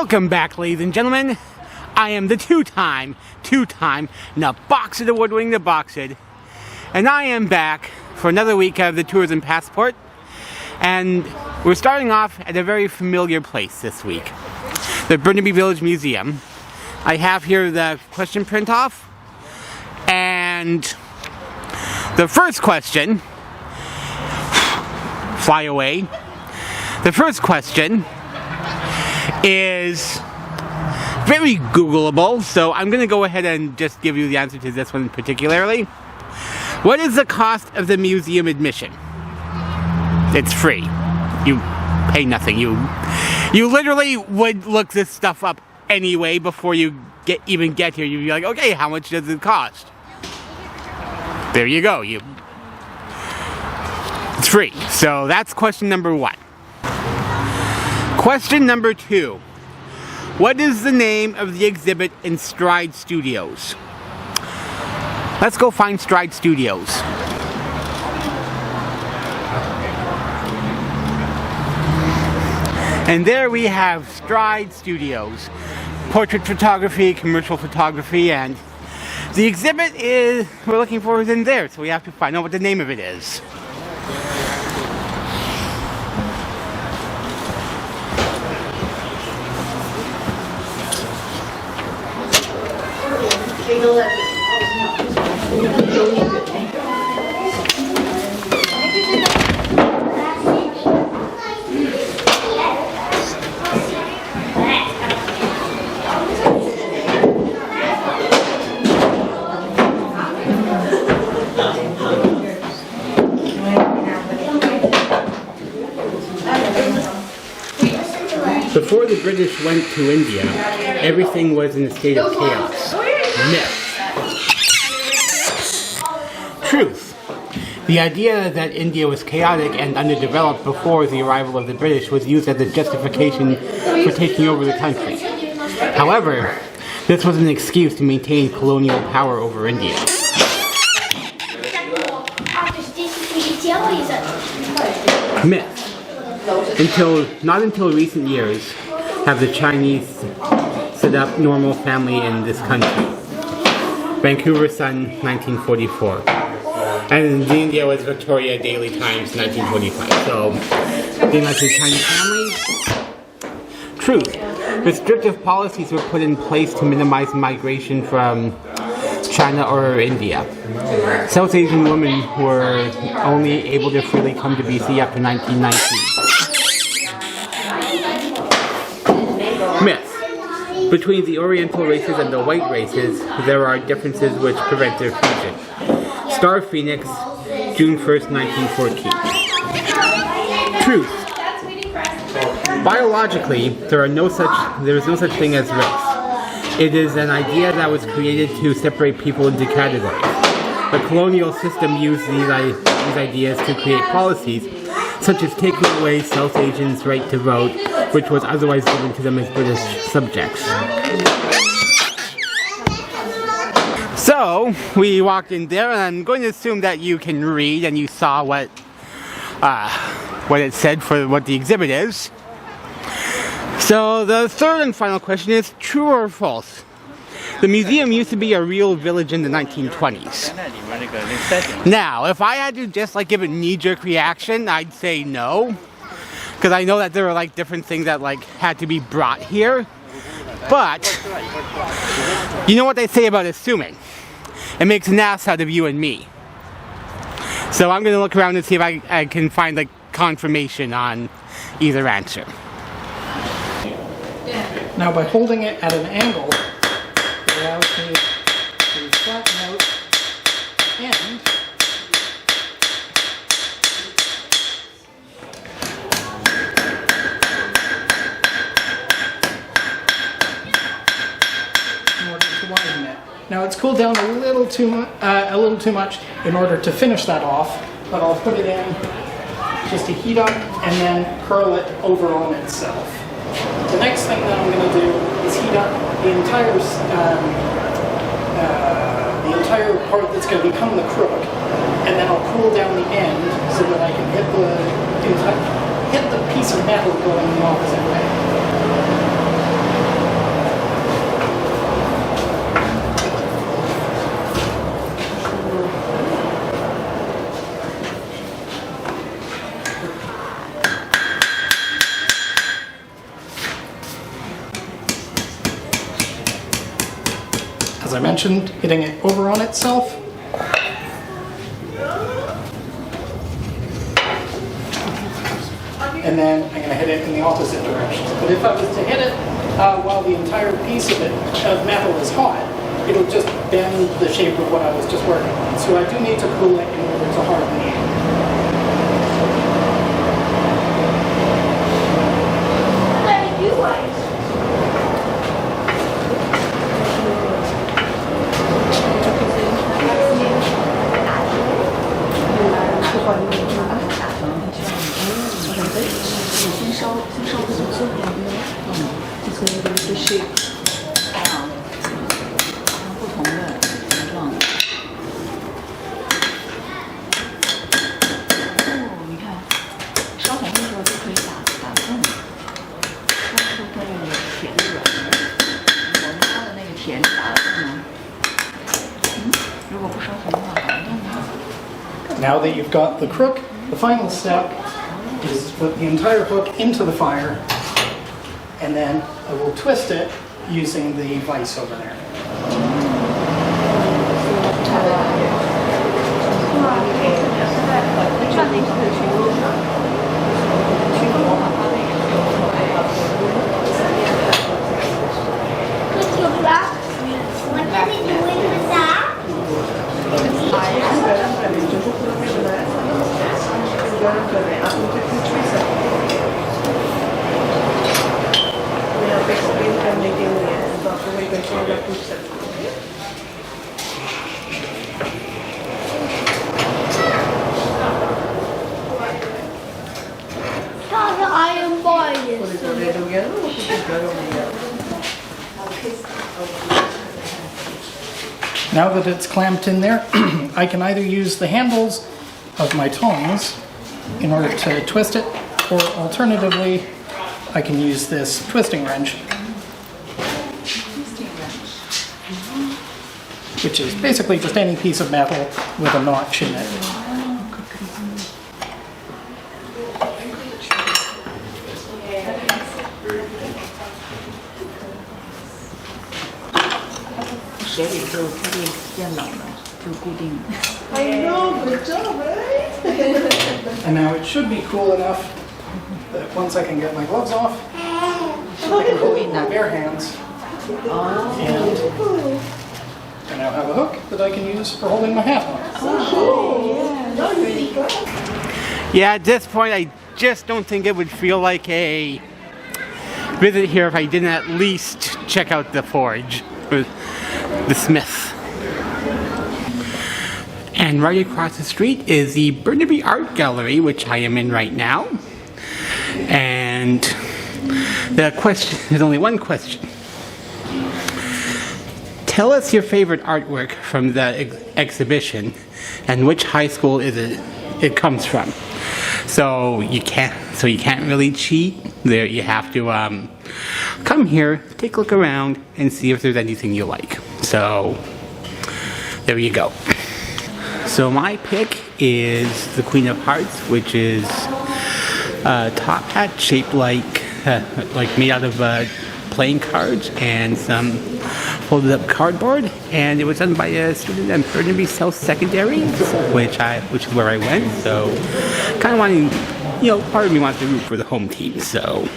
Welcome back, ladies and gentlemen. I am the two-time Naboxed Award-winning Naboxed, and I am back for another week of the Tourism Passport. And we're starting off at a very familiar place this week, the Burnaby Village Museum. I have here the question print-off, and the first question, fly away. The first question is very Googleable, so I'm going to go ahead and just give you the answer to this one particularly. What is the cost of the museum admission? It's free. You pay nothing. You literally would look this stuff up anyway before you even get here. You'd be like, okay, how much does it cost? There you go. It's free. So that's question number one. Question number two. What is the name of the exhibit in Stride Studios? Let's go find Stride Studios. And there we have Stride Studios. Portrait photography, commercial photography, and the exhibit we're looking for is in there, so we have to find out what the name of it is. Before the British went to India, everything was in a state of chaos. Myth. Truth. The idea that India was chaotic and underdeveloped before the arrival of the British was used as a justification for taking over the country. However, this was an excuse to maintain colonial power over India. Myth. Not until recent years have the Chinese set up normal family in this country. Vancouver Sun, 1944. And in India was Victoria Daily Times, 1945. So, they like the Chinese families. Truth. Restrictive policies were put in place to minimize migration from China or India. South Asian women were only able to freely come to BC after 1919. Myth. Between the Oriental races and the white races, there are differences which prevent their fusion. Star Phoenix, June 1st, 1914. Truth. Biologically, there is no such thing as race. It is an idea that was created to separate people into categories. The colonial system used these ideas to create policies, such as taking away South Asians' right to vote, which was otherwise given to them as British subjects. So, we walked in there, and I'm going to assume that you can read and you saw what it said for what the exhibit is. So, the third and final question is true or false? The museum used to be a real village in the 1920s. Now, if I had to just give a knee-jerk reaction, I'd say no. Because I know that there are different things that had to be brought here. But, you know what they say about assuming. It makes an ass out of you and me. So I'm going to look around and see if I can find confirmation on either answer. Now by holding it at an angle, it allows me to flatten out the end in order to widen it. Now it's cooled down a little too much in order to finish that off, but I'll put it in just to heat up and then curl it over on itself. The next thing that I'm going to do is heat up the entire part that's going to become the crook, and then I'll cool down the end so that I can hit the piece of metal going the opposite way. as I mentioned, hitting it over on itself. And then I'm going to hit it in the opposite direction. But if I was to hit it while the entire piece of metal is hot, it'll just bend the shape of what I was just working on. So I do need to cool it in order to harden it. Now that you've got the crook, the final step is to put the entire hook into the fire, and then I will twist it using the vise over there. Now that it's clamped in there, I can either use the handles of my tongs in order to twist it, or alternatively, I can use this twisting wrench, which is basically just any piece of metal with a notch in it. And now it should be cool enough that once I can get my gloves off, I can hold it with my bare hands. And I now have a hook that I can use for holding my hat on. Yeah, at this point I just don't think it would feel like a visit here if I didn't at least check out the forge, or the smith. And right across the street is the Burnaby Art Gallery, which I am in right now. And the question, there's only one question. Tell us your favorite artwork from the exhibition and which high school it comes from. So you can't really cheat. There you have to come here, take a look around, and see if there's anything you like. So there you go. So my pick is the Queen of Hearts, which is a top hat shaped like made out of playing cards and some folded up cardboard, and it was done by a student at Burnaby South Secondary, which is where I went. So kind of wanting, part of me wants to root for the home team. So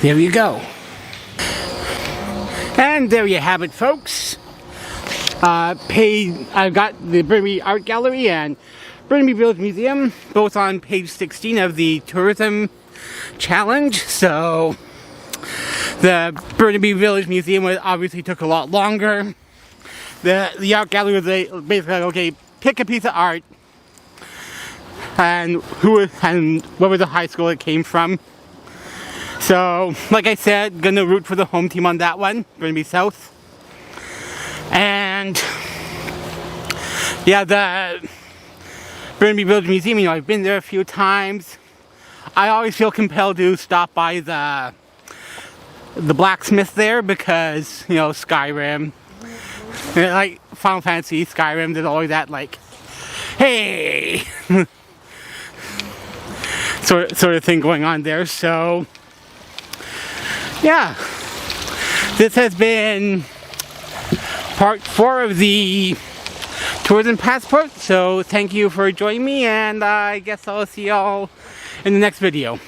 there you go. And there you have it, folks. I've got the Burnaby Art Gallery and Burnaby Village Museum, both on page 16 of the Tourism Challenge. So the Burnaby Village Museum obviously took a lot longer. The Art Gallery was basically like, okay, pick a piece of art and what was the high school it came from. So, like I said, gonna root for the home team on that one, Burnaby South. And yeah, the Burnaby Village Museum, I've been there a few times. I always feel compelled to stop by the blacksmith there because, Skyrim, like Final Fantasy, Skyrim, there's always that like, hey, sort of thing going on there. So yeah, this has been part 4 of the tourism passport. So thank you for joining me, and I guess I'll see y'all in the next video.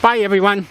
Bye everyone.